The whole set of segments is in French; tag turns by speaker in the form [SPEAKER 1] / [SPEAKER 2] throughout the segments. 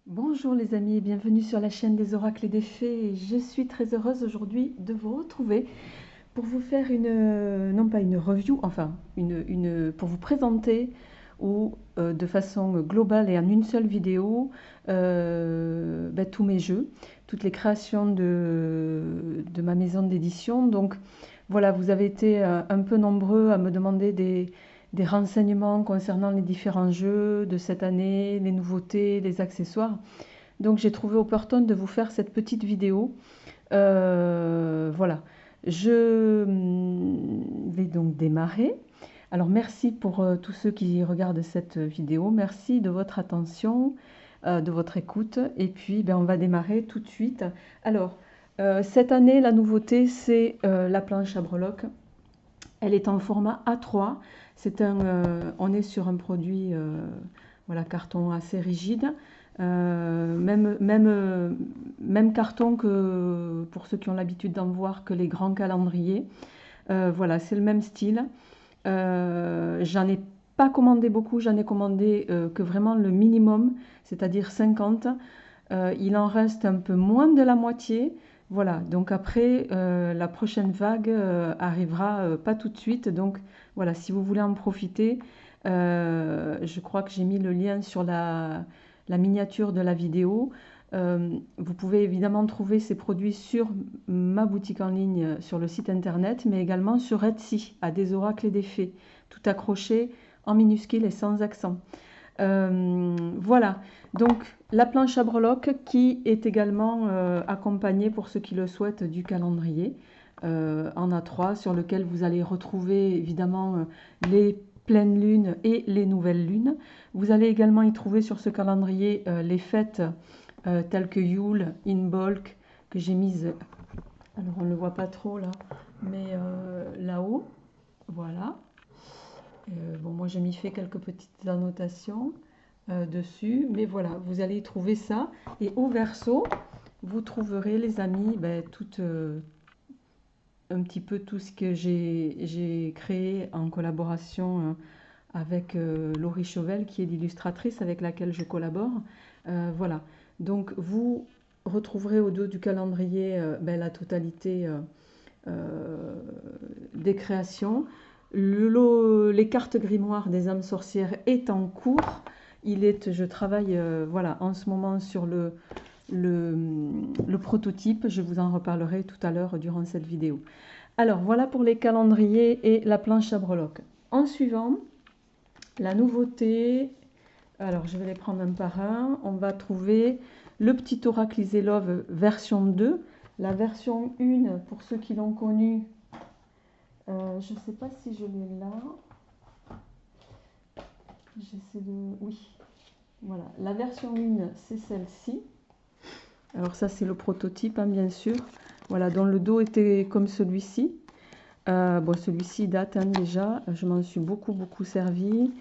[SPEAKER 1] Bonjour les amis, bienvenue sur la chaîne des oracles et des fées. Je suis très heureuse aujourd'hui de vous retrouver pour vous faire non pas une review, enfin pour vous présenter ou de façon globale et en une seule vidéo tous mes jeux, toutes les créations de ma maison d'édition. Donc voilà, vous avez été un peu nombreux à me demander des renseignements concernant les différents jeux de cette année, les nouveautés, les accessoires. Donc j'ai trouvé opportun de vous faire cette petite vidéo. Voilà, je vais donc démarrer. Alors merci pour tous ceux qui regardent cette vidéo. Merci de votre attention, de votre écoute. Et puis on va démarrer tout de suite. Alors cette année, la nouveauté, c'est la planche à breloques. Elle est en format A3. On est sur un produit voilà, carton assez rigide. Même carton que pour ceux qui ont l'habitude d'en voir que les grands calendriers. Voilà, c'est le même style. J'en ai pas commandé beaucoup, j'en ai commandé que vraiment le minimum, c'est-à-dire 50. Il en reste un peu moins de la moitié. Voilà, donc après, la prochaine vague arrivera pas tout de suite. Donc voilà, si vous voulez en profiter, je crois que j'ai mis le lien sur la miniature de la vidéo. Vous pouvez évidemment trouver ces produits sur ma boutique en ligne, sur le site internet, mais également sur Etsy, à des oracles et des fées, tout accroché en minuscule et sans accent. Voilà, donc la planche à breloques qui est également accompagnée, pour ceux qui le souhaitent, du calendrier en A3 sur lequel vous allez retrouver évidemment les pleines lunes et les nouvelles lunes. Vous allez également y trouver sur ce calendrier les fêtes telles que Yule, Imbolc, que j'ai mise, alors on ne le voit pas trop là, mais là-haut, voilà. Bon, moi j'ai mis fait quelques petites annotations dessus, mais voilà, vous allez y trouver ça. Et au verso, vous trouverez les amis, un petit peu tout ce que j'ai créé en collaboration avec Laurie Chauvel, qui est l'illustratrice avec laquelle je collabore. Voilà, donc vous retrouverez au dos du calendrier la totalité des créations. Les cartes grimoires des âmes sorcières est en cours. Je travaille voilà, en ce moment sur le prototype. Je vous en reparlerai tout à l'heure durant cette vidéo. Alors voilà pour les calendriers et la planche à breloques. En suivant, la nouveauté, alors je vais les prendre un par un. On va trouver le petit oracle Iselove version 2. La version 1, pour ceux qui l'ont connu, je ne sais pas si je l'ai là. J'essaie de... Oui, voilà. La version 1, c'est celle-ci. Alors ça, c'est le prototype, hein, bien sûr. Voilà, dont le dos était comme celui-ci. Bon, celui-ci date hein, déjà. Je m'en suis beaucoup servi.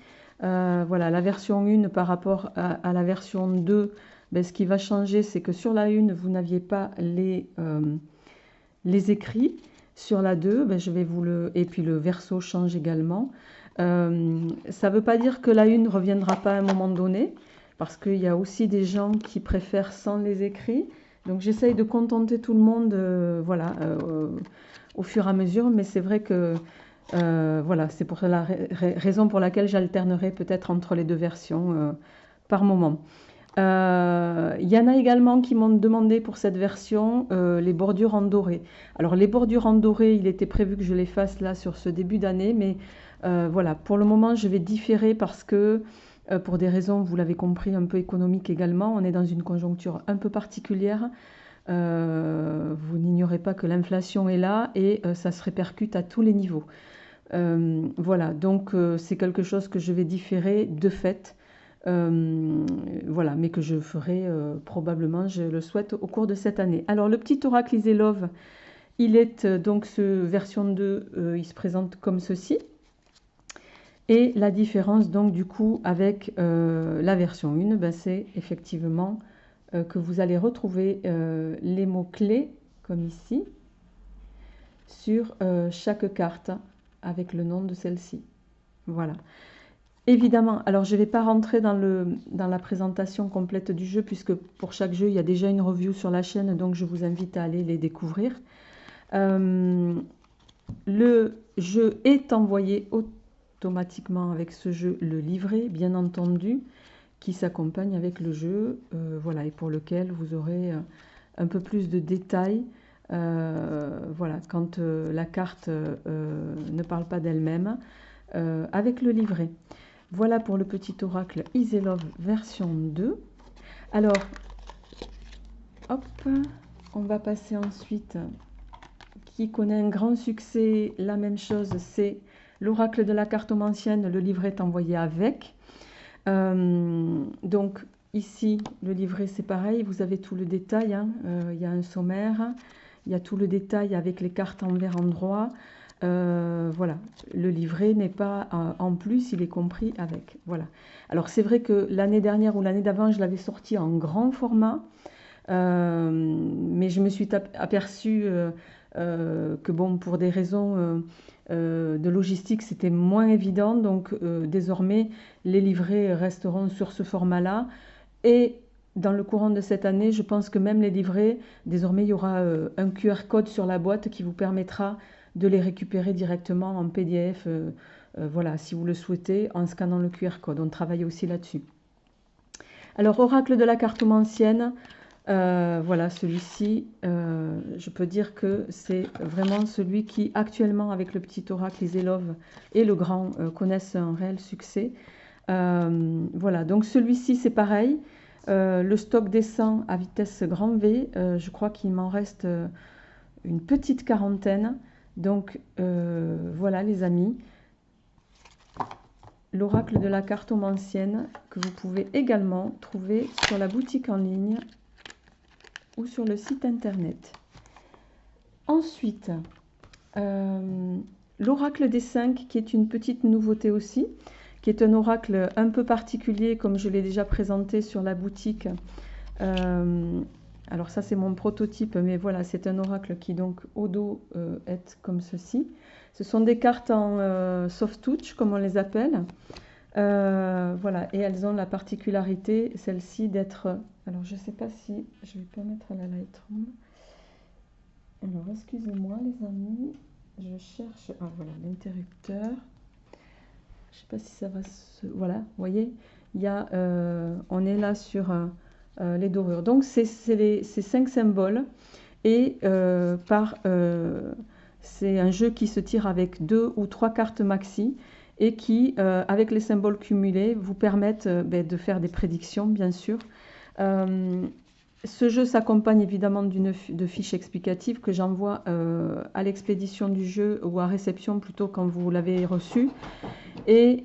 [SPEAKER 1] Voilà, la version 1 par rapport à la version 2, ce qui va changer, c'est que sur la 1, vous n'aviez pas les écrits. Sur la 2, je vais vous le... Et puis le verso change également. Ça ne veut pas dire que la 1 ne reviendra pas à un moment donné, parce qu'il y a aussi des gens qui préfèrent sans les écrits. Donc j'essaye de contenter tout le monde voilà, au fur et à mesure, mais c'est vrai que voilà, c'est pour la raison pour laquelle j'alternerai peut-être entre les deux versions par moment. Il y en a également qui m'ont demandé pour cette version les bordures en doré. Alors les bordures en doré, il était prévu que je les fasse là sur ce début d'année, mais voilà, pour le moment je vais différer parce que pour des raisons, vous l'avez compris, un peu économiques également, on est dans une conjoncture un peu particulière. Vous n'ignorez pas que l'inflation est là et ça se répercute à tous les niveaux. Voilà, donc c'est quelque chose que je vais différer de fait. Voilà, mais que je ferai probablement, je le souhaite, au cours de cette année. Alors, le petit oracle Iselove, il est donc version 2, il se présente comme ceci. Et la différence, donc, du coup, avec la version 1, c'est effectivement que vous allez retrouver les mots-clés, comme ici, sur chaque carte, avec le nom de celle-ci. Voilà. Évidemment, alors je ne vais pas rentrer dans la présentation complète du jeu, puisque pour chaque jeu, il y a déjà une review sur la chaîne, donc je vous invite à aller les découvrir. Le jeu est envoyé automatiquement avec ce jeu, le livret, bien entendu, qui s'accompagne avec le jeu, voilà, et pour lequel vous aurez un peu plus de détails. Voilà, quand la carte ne parle pas d'elle-même, avec le livret. Voilà pour le petit oracle Iselov version 2. Alors, hop, on va passer ensuite, qui connaît un grand succès, la même chose, c'est l'oracle de la cartomancienne, le livret est envoyé avec. Donc ici, le livret c'est pareil, vous avez tout le détail, hein. Il y a un sommaire, il y a tout le détail avec les cartes envers endroit. Voilà, le livret n'est pas en plus, il est compris avec. Voilà. Alors c'est vrai que l'année dernière ou l'année d'avant, je l'avais sorti en grand format, mais je me suis aperçue que bon, pour des raisons de logistique, c'était moins évident. Donc désormais, les livrets resteront sur ce format-là. Et dans le courant de cette année, je pense que même les livrets, désormais, il y aura un QR code sur la boîte qui vous permettra de les récupérer directement en PDF, voilà, si vous le souhaitez, en scannant le QR code. On travaille aussi là-dessus. Alors, oracle de la cartomancienne, voilà, celui-ci, je peux dire que c'est vraiment celui qui, actuellement, avec le petit oracle Iselov et le grand, connaissent un réel succès. Voilà, donc celui-ci, c'est pareil. Le stock descend à vitesse grand V. Je crois qu'il m'en reste une petite quarantaine. Donc voilà les amis, l'oracle de la cartomancienne que vous pouvez également trouver sur la boutique en ligne ou sur le site internet. Ensuite, l'oracle des 5 qui est une petite nouveauté aussi, qui est un oracle un peu particulier comme je l'ai déjà présenté sur la boutique. Alors ça c'est mon prototype, mais voilà, c'est un oracle qui donc au dos est comme ceci. Ce sont des cartes en soft touch comme on les appelle. Voilà, et elles ont la particularité, celle-ci, d'être... Alors je ne sais pas si je vais pas mettre la Lightroom. Alors excusez-moi les amis, je cherche... Ah voilà, l'interrupteur. Je ne sais pas si ça va se... Voilà, vous voyez, il y a, on est là sur... les dorures. Donc c'est ces 5 symboles et c'est un jeu qui se tire avec 2 ou 3 cartes maxi et qui, avec les symboles cumulés, vous permettent de faire des prédictions, bien sûr. Ce jeu s'accompagne évidemment de fiches explicatives que j'envoie à l'expédition du jeu ou à réception plutôt quand vous l'avez reçu. Et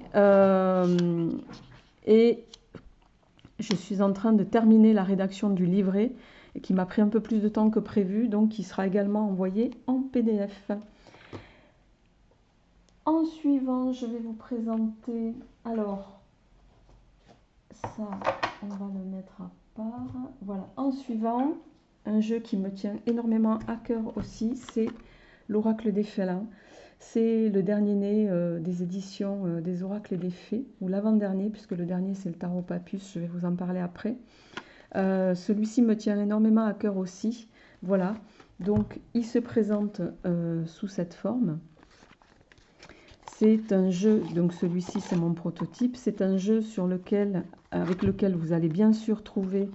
[SPEAKER 1] je suis en train de terminer la rédaction du livret qui m'a pris un peu plus de temps que prévu, donc qui sera également envoyé en PDF. En suivant, je vais vous présenter, alors, ça, on va le mettre à part. Voilà, en suivant, un jeu qui me tient énormément à cœur aussi, c'est l'Oracle des Félins. C'est le dernier né des éditions des Oracles et des Fées, ou l'avant-dernier, puisque le dernier c'est le Tarot Papus, je vais vous en parler après. Celui-ci me tient énormément à cœur aussi. Voilà, donc il se présente sous cette forme. C'est un jeu, donc celui-ci c'est mon prototype, c'est un jeu avec lequel vous allez bien sûr trouver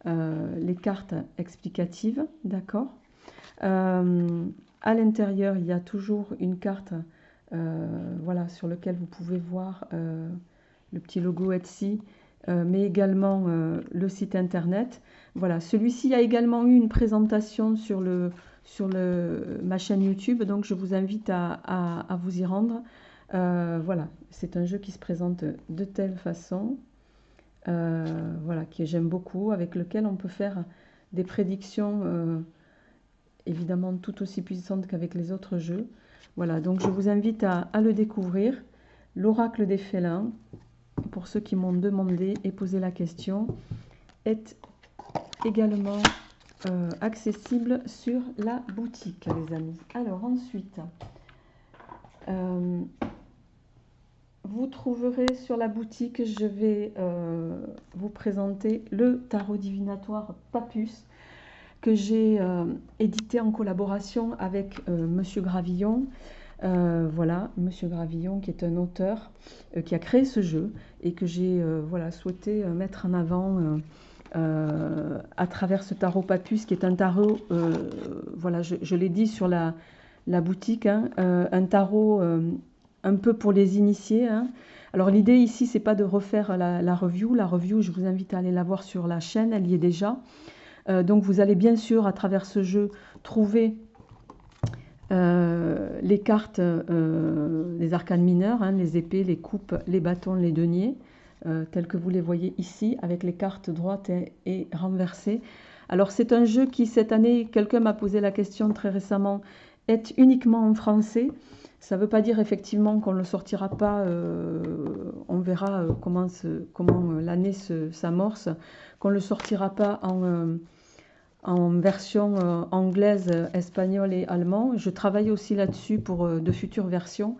[SPEAKER 1] les cartes explicatives, d'accord. À l'intérieur, il y a toujours une carte voilà, sur laquelle vous pouvez voir le petit logo Etsy, mais également le site internet. Voilà, celui-ci a également eu une présentation sur ma chaîne YouTube, donc je vous invite à vous y rendre. Voilà, c'est un jeu qui se présente de telle façon, voilà, que j'aime beaucoup, avec lequel on peut faire des prédictions évidemment tout aussi puissante qu'avec les autres jeux. Voilà, donc je vous invite à le découvrir. L'oracle des félins, pour ceux qui m'ont demandé et posé la question, est également accessible sur la boutique, les amis. Alors ensuite, vous trouverez sur la boutique, je vais vous présenter le tarot divinatoire Papus que j'ai édité en collaboration avec Monsieur Gravillon. Voilà, Monsieur Gravillon qui est un auteur qui a créé ce jeu et que j'ai voilà, souhaité mettre en avant à travers ce tarot Papus qui est un tarot, voilà, je l'ai dit sur la boutique, hein, un tarot un peu pour les initiés. Hein. Alors l'idée ici, c'est pas de refaire la review. La review, je vous invite à aller la voir sur la chaîne, elle y est déjà. Donc vous allez bien sûr, à travers ce jeu, trouver les cartes, les arcanes mineurs, hein, les épées, les coupes, les bâtons, les deniers, tels que vous les voyez ici, avec les cartes droites et renversées. Alors c'est un jeu qui, cette année, quelqu'un m'a posé la question très récemment, est uniquement en français. Ça ne veut pas dire effectivement qu'on ne le sortira pas, on verra comment l'année s'amorce, qu'on ne le sortira pas en version anglaise, espagnole et allemand. Je travaille aussi là-dessus pour de futures versions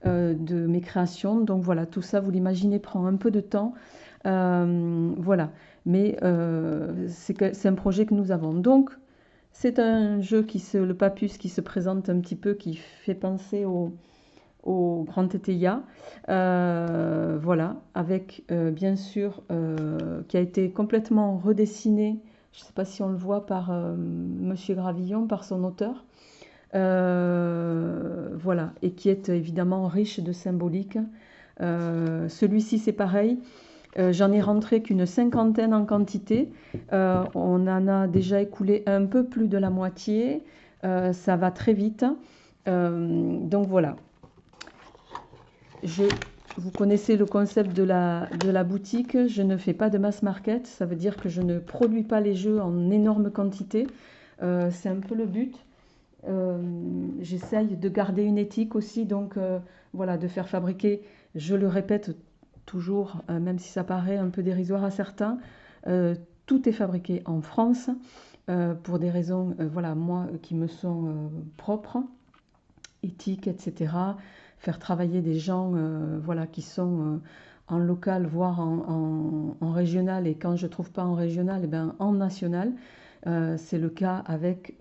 [SPEAKER 1] de mes créations. Donc voilà, tout ça, vous l'imaginez, prend un peu de temps. Voilà, mais c'est un projet que nous avons. Donc, c'est un jeu le Papus qui se présente un petit peu, qui fait penser au Grand Teteia. Voilà, avec bien sûr, qui a été complètement redessiné. Je ne sais pas si on le voit par Monsieur Gravillon, par son auteur. Voilà, et qui est évidemment riche de symbolique. Celui-ci, c'est pareil. J'en ai rentré qu'une 50aine en quantité. On en a déjà écoulé un peu plus de la moitié. Ça va très vite. Donc voilà. Vous connaissez le concept de la boutique. Je ne fais pas de mass market. Ça veut dire que je ne produis pas les jeux en énorme quantité. C'est un peu le but. J'essaye de garder une éthique aussi. Donc voilà, de faire fabriquer, je le répète toujours, même si ça paraît un peu dérisoire à certains, tout est fabriqué en France pour des raisons, voilà, moi, qui me sont propres, éthiques, etc. Faire travailler des gens, voilà, qui sont en local, voire en régional, et quand je ne trouve pas en régional, eh ben, en national. C'est le cas avec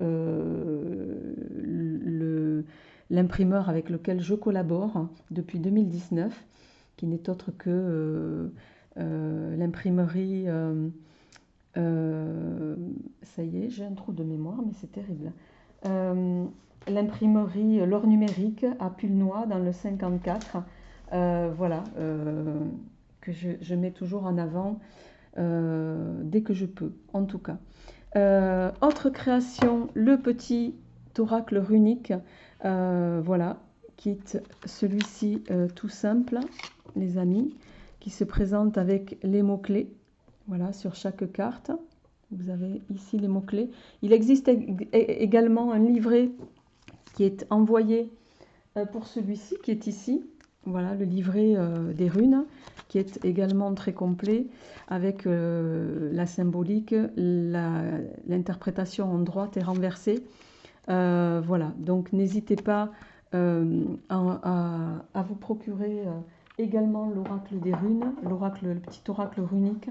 [SPEAKER 1] l'imprimeur avec lequel je collabore depuis 2019, qui n'est autre que l'imprimerie. Ça y est, j'ai un trou de mémoire, mais c'est terrible. L'imprimerie L'Or Numérique à Pulnoy dans le 54. Voilà, que je mets toujours en avant dès que je peux, en tout cas. Autre création, le petit oracle runique. Voilà, quitte celui-ci tout simple, les amis, qui se présente avec les mots-clés. Voilà, sur chaque carte. Vous avez ici les mots-clés. Il existe également un livret qui est envoyé pour celui-ci, qui est ici. Voilà, le livret des runes, qui est également très complet, avec la symbolique, l'interprétation en droite et renversée. Voilà, donc n'hésitez pas à vous procurer également l'oracle des runes, le petit oracle runique.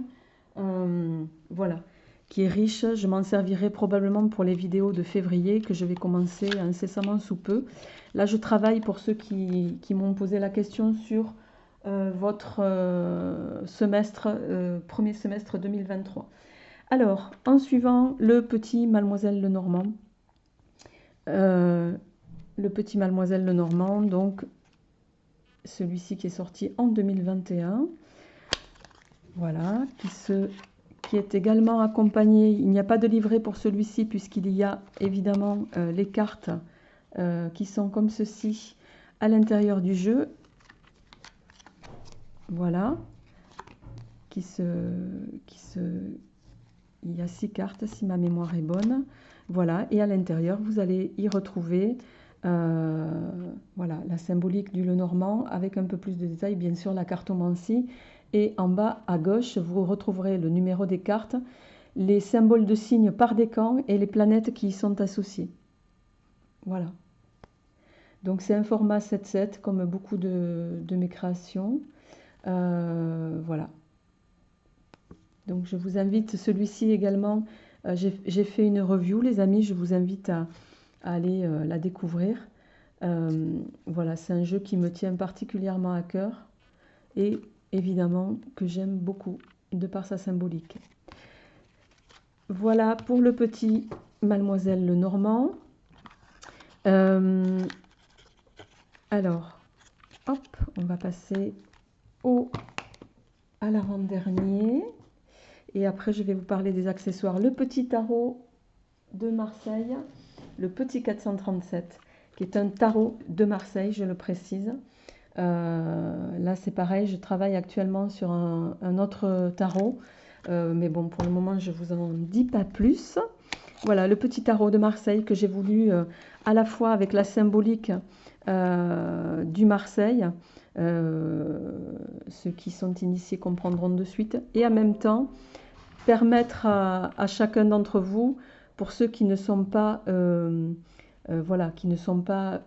[SPEAKER 1] Voilà, qui est riche. Je m'en servirai probablement pour les vidéos de février que je vais commencer incessamment sous peu. Là, je travaille pour ceux qui m'ont posé la question sur votre semestre, premier semestre 2023. Alors, en suivant, le petit Mademoiselle Lenormand. Le petit Mademoiselle Lenormand, donc celui-ci qui est sorti en 2021. Voilà, qui est également accompagné. Il n'y a pas de livret pour celui-ci puisqu'il y a évidemment les cartes qui sont comme ceci à l'intérieur du jeu. Voilà, il y a 6 cartes si ma mémoire est bonne. Voilà, et à l'intérieur vous allez y retrouver voilà, la symbolique du Lenormand avec un peu plus de détails, bien sûr la cartomancie. Et en bas à gauche, vous retrouverez le numéro des cartes, les symboles de signes par décan et les planètes qui y sont associées. Voilà. Donc c'est un format 7-7 comme beaucoup de mes créations. Voilà. Donc je vous invite, celui-ci également, j'ai fait une review les amis, je vous invite à aller la découvrir. Voilà, c'est un jeu qui me tient particulièrement à cœur et évidemment que j'aime beaucoup de par sa symbolique. Voilà pour le petit Mademoiselle Lenormand. Alors, hop, on va passer à l'avant-dernier. Et après, je vais vous parler des accessoires. Le petit tarot de Marseille, le petit 437, qui est un tarot de Marseille, je le précise. Là, c'est pareil, je travaille actuellement sur un autre tarot. Mais bon, pour le moment, je ne vous en dis pas plus. Voilà, le petit tarot de Marseille que j'ai voulu à la fois avec la symbolique du Marseille. Ceux qui sont initiés comprendront de suite. Et en même temps, permettre à chacun d'entre vous, pour ceux qui ne sont pas, voilà, qui ne sont pas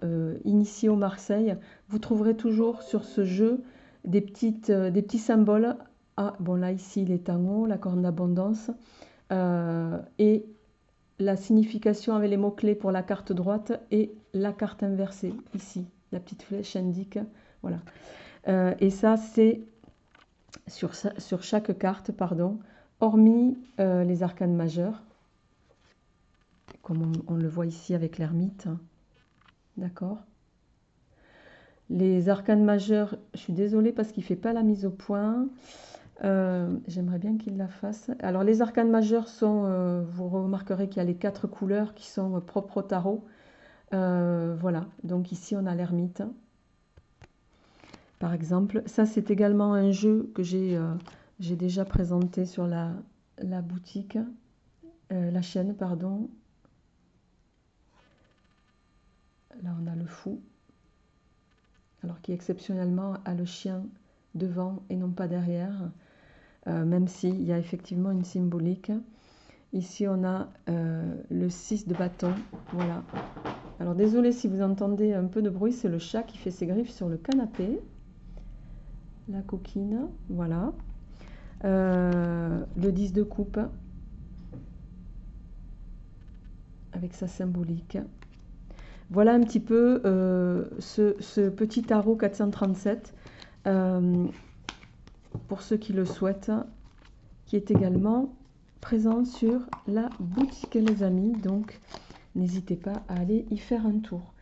[SPEAKER 1] initiés au Marseille, vous trouverez toujours sur ce jeu des petits symboles. Ah, bon là ici les tangos, la corne d'abondance, et la signification avec les mots-clés pour la carte droite et la carte inversée, ici, la petite flèche indique, voilà. Et ça, c'est sur chaque carte, pardon, hormis les arcanes majeures, comme on le voit ici avec l'ermite, d'accord. Les arcanes majeures, je suis désolée parce qu'il ne fait pas la mise au point. J'aimerais bien qu'il la fasse. Alors les arcanes majeures sont, vous remarquerez qu'il y a les 4 couleurs qui sont propres au tarot. Voilà, donc ici on a l'ermite. Par exemple, ça c'est également un jeu que j'ai déjà présenté sur la boutique, la chaîne, pardon. Là on a le fou, alors qui exceptionnellement a le chien devant et non pas derrière, même s'il y a effectivement une symbolique. Ici on a le 6 de bâton, voilà. Alors désolé si vous entendez un peu de bruit, c'est le chat qui fait ses griffes sur le canapé. La coquine, voilà. Le 10 de coupe, avec sa symbolique. Voilà un petit peu ce petit tarot 437, pour ceux qui le souhaitent, qui est également présent sur la boutique les amis, donc n'hésitez pas à aller y faire un tour.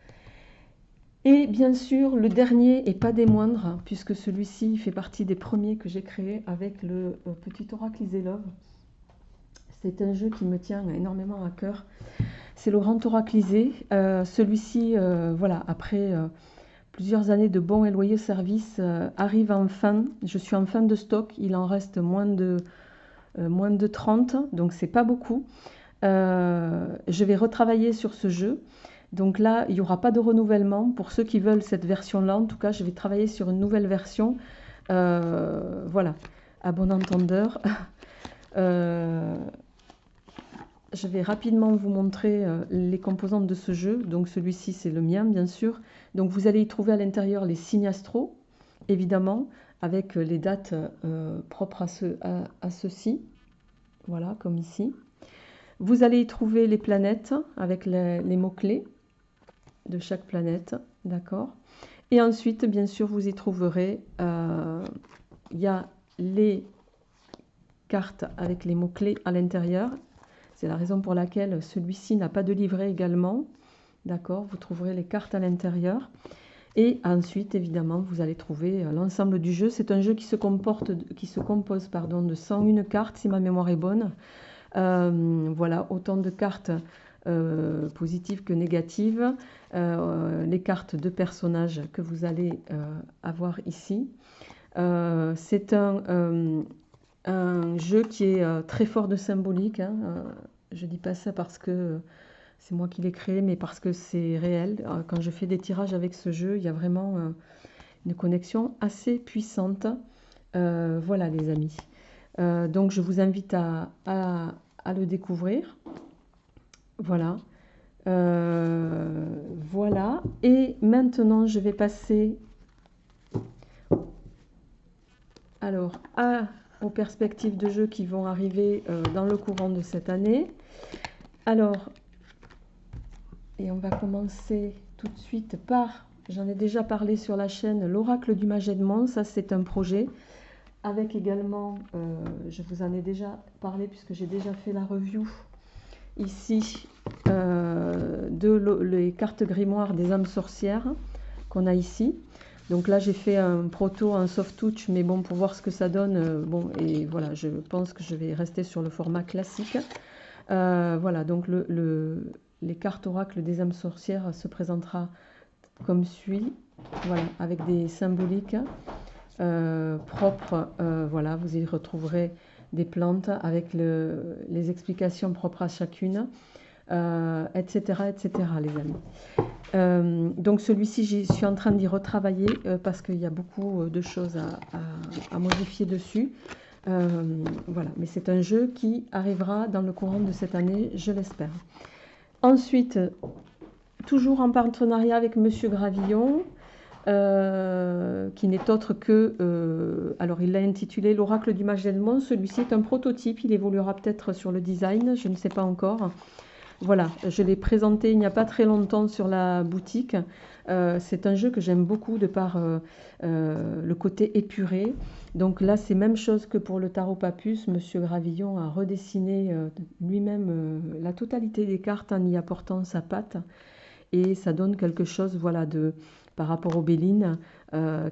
[SPEAKER 1] Et bien sûr, le dernier et pas des moindres, puisque celui-ci fait partie des premiers que j'ai créés avec le petit oracle Iselove. C'est un jeu qui me tient énormément à cœur. C'est le grand oraclisé. Celui-ci, voilà, après plusieurs années de bons et loyaux services, arrive en fin. Je suis en fin de stock. Il en reste moins de 30, donc c'est pas beaucoup. Je vais retravailler sur ce jeu. Donc là, il n'y aura pas de renouvellement. Pour ceux qui veulent cette version-là, en tout cas, je vais travailler sur une nouvelle version. Voilà, à bon entendeur. Je vais rapidement vous montrer les composantes de ce jeu. Donc celui-ci, c'est le mien, bien sûr. Donc vous allez y trouver à l'intérieur les signes astro, évidemment, avec les dates propres à ceux-ci. Voilà, comme ici. Vous allez y trouver les planètes avec les mots-clés de chaque planète, d'accord. Et ensuite, bien sûr, vous y trouverez, il y a les cartes avec les mots-clés à l'intérieur. C'est la raison pour laquelle celui-ci n'a pas de livret également. D'accord, vous trouverez les cartes à l'intérieur. Et ensuite, évidemment, vous allez trouver l'ensemble du jeu. C'est un jeu qui se compose de 101 cartes, si ma mémoire est bonne. Voilà, autant de cartes positives que négatives. Les cartes de personnages que vous allez avoir ici. C'est un jeu qui est très fort de symbolique, hein. Je ne dis pas ça parce que c'est moi qui l'ai créé, mais parce que c'est réel. Quand je fais des tirages avec ce jeu, il y a vraiment une connexion assez puissante. Voilà les amis. Donc je vous invite à le découvrir. Voilà. Voilà. Et maintenant, je vais passer alors aux perspectives de jeu qui vont arriver dans le courant de cette année. Alors, et on va commencer tout de suite par, j'en ai déjà parlé sur la chaîne, l'Oracle du Mage Edmond. Ça, c'est un projet. Avec également, je vous en ai déjà parlé puisque j'ai déjà fait la review ici les cartes grimoires des âmes sorcières qu'on a ici. Donc là, j'ai fait un proto, un soft touch, mais bon, pour voir ce que ça donne, bon, et voilà, je pense que je vais rester sur le format classique. Voilà, donc les cartes oracle des âmes sorcières se présentera comme suit, voilà, avec des symboliques propres, voilà, vous y retrouverez des plantes avec les explications propres à chacune, etc., etc., les amis. Donc celui-ci, je suis en train d'y retravailler parce qu'il y a beaucoup de choses à modifier dessus. Voilà, mais c'est un jeu qui arrivera dans le courant de cette année, je l'espère. Ensuite, toujours en partenariat avec Monsieur Gravillon, qui n'est autre que, alors il l'a intitulé l'Oracle du Mage Edmond. Celui-ci est un prototype, il évoluera peut-être sur le design, je ne sais pas encore. Voilà, je l'ai présenté il n'y a pas très longtemps sur la boutique. C'est un jeu que j'aime beaucoup de par le côté épuré. Donc là, c'est même chose que pour le Tarot Papus. Monsieur Gravillon a redessiné lui-même la totalité des cartes en y apportant sa patte. Et ça donne quelque chose, voilà, par rapport au Béline,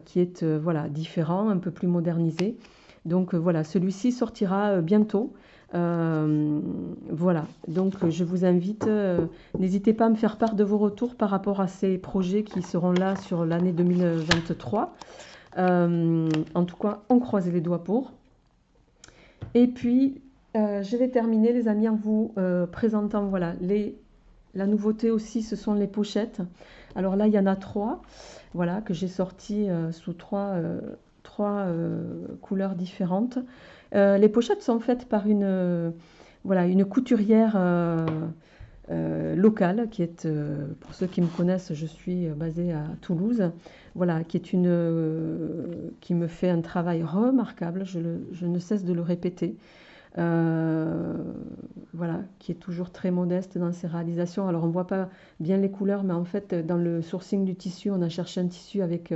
[SPEAKER 1] qui est voilà, différent, un peu plus modernisé. Donc voilà, celui-ci sortira bientôt. Voilà, donc je vous invite, n'hésitez pas à me faire part de vos retours par rapport à ces projets qui seront là sur l'année 2023. En tout cas, on croise les doigts pour. Et puis, je vais terminer, les amis, en vous présentant, voilà, la nouveauté aussi, ce sont les pochettes. Alors là, il y en a 3, voilà, que j'ai sorties sous trois couleurs différentes. Les pochettes sont faites par voilà, une couturière locale qui est, pour ceux qui me connaissent, je suis basée à Toulouse, voilà, qui me fait un travail remarquable, je ne cesse de le répéter. Voilà, qui est toujours très modeste dans ses réalisations. Alors on ne voit pas bien les couleurs, mais en fait dans le sourcing du tissu, on a cherché un tissu avec,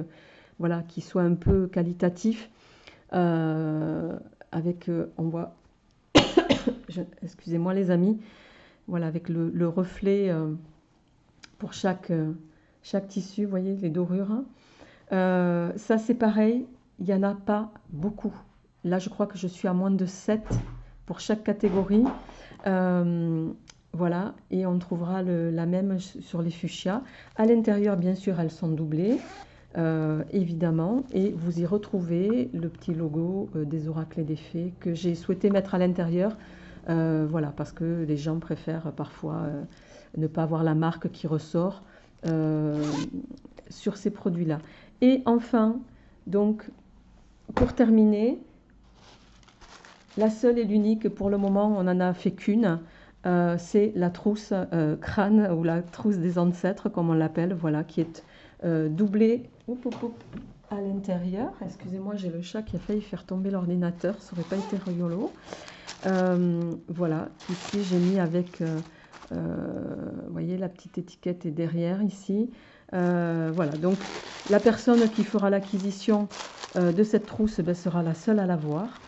[SPEAKER 1] voilà, qui soit un peu qualitatif, avec, on voit, excusez-moi les amis, voilà, avec le reflet pour chaque tissu, vous voyez, les dorures. Ça c'est pareil, il n'y en a pas beaucoup. Là je crois que je suis à moins de 7 pour chaque catégorie. Voilà, et on trouvera la même sur les fuchsias. À l'intérieur, bien sûr, elles sont doublées, évidemment, et vous y retrouvez le petit logo des oracles et des fées que j'ai souhaité mettre à l'intérieur. Voilà, parce que les gens préfèrent parfois ne pas avoir la marque qui ressort sur ces produits-là. Et enfin, donc, pour terminer, la seule et l'unique, pour le moment, on n'en a fait qu'une, c'est la trousse crâne ou la trousse des ancêtres, comme on l'appelle, voilà, qui est doublée à l'intérieur. Excusez-moi, j'ai le chat qui a failli faire tomber l'ordinateur, ça n'aurait pas été rigolo. Voilà, ici j'ai mis avec, vous voyez, la petite étiquette est derrière ici. Voilà, donc la personne qui fera l'acquisition de cette trousse sera la seule à l'avoir.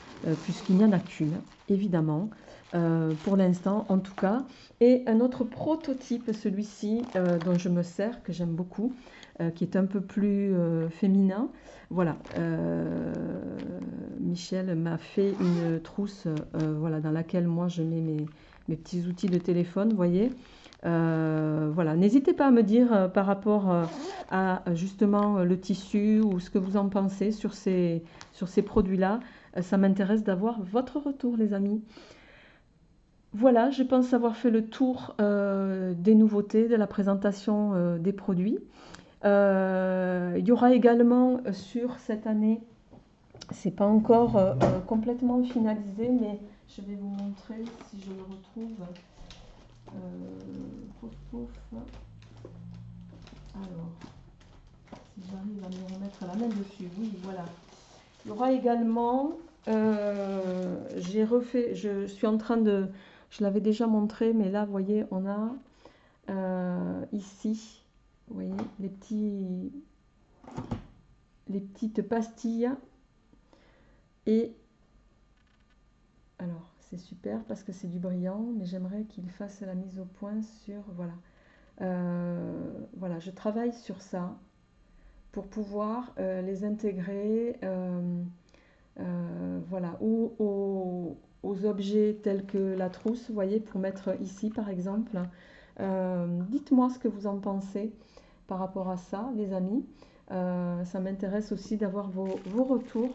[SPEAKER 1] Puisqu'il n'y en a qu'une, évidemment, pour l'instant en tout cas. Et un autre prototype, celui-ci, dont je me sers, que j'aime beaucoup, qui est un peu plus féminin. Voilà, Michel m'a fait une trousse voilà, dans laquelle moi je mets mes petits outils de téléphone, vous voyez. Voilà, n'hésitez pas à me dire par rapport à justement le tissu ou ce que vous en pensez sur ces produits-là. Ça m'intéresse d'avoir votre retour, les amis. Voilà, je pense avoir fait le tour des nouveautés, de la présentation des produits. Il y aura également sur cette année, c'est pas encore complètement finalisé, mais je vais vous montrer si je le retrouve. Pouf, pouf. Alors, si j'arrive à me remettre la main dessus, oui, voilà. Il y aura également, j'ai refait, je suis en train de, je l'avais déjà montré, mais là, vous voyez, on a ici, vous voyez, les petites pastilles. Et alors, c'est super parce que c'est du brillant, mais j'aimerais qu'il fasse la mise au point sur, voilà. Voilà, je travaille sur ça pour pouvoir les intégrer voilà, ou aux objets tels que la trousse, vous voyez, pour mettre ici par exemple. Dites-moi ce que vous en pensez par rapport à ça, les amis. Ça m'intéresse aussi d'avoir vos retours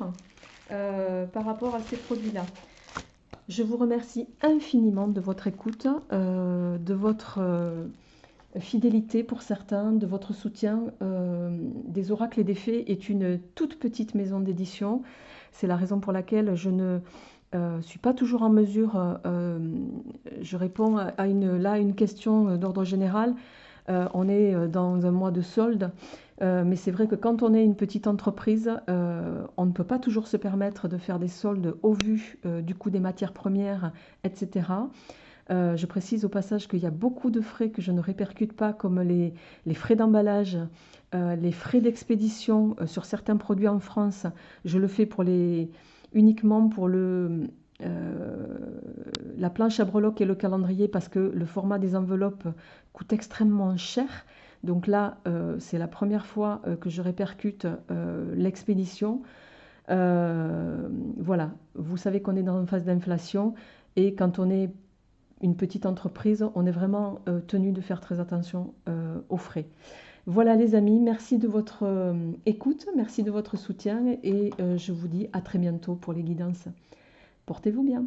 [SPEAKER 1] par rapport à ces produits-là. Je vous remercie infiniment de votre écoute, de votre fidélité pour certains, de votre soutien. Des Oracles et des Fées est une toute petite maison d'édition. C'est la raison pour laquelle je ne suis pas toujours en mesure, je réponds à une question d'ordre général. On est dans un mois de solde, mais c'est vrai que quand on est une petite entreprise, on ne peut pas toujours se permettre de faire des soldes au vu du coût des matières premières, etc. Je précise au passage qu'il y a beaucoup de frais que je ne répercute pas, comme les frais d'emballage, les frais d'expédition sur certains produits en France. Je le fais uniquement pour la planche à breloques et le calendrier parce que le format des enveloppes coûte extrêmement cher. Donc là, c'est la première fois que je répercute l'expédition. Voilà, vous savez qu'on est dans une phase d'inflation et quand on est une petite entreprise, on est vraiment tenu de faire très attention aux frais. Voilà les amis, merci de votre écoute, merci de votre soutien et je vous dis à très bientôt pour les guidances. Portez-vous bien.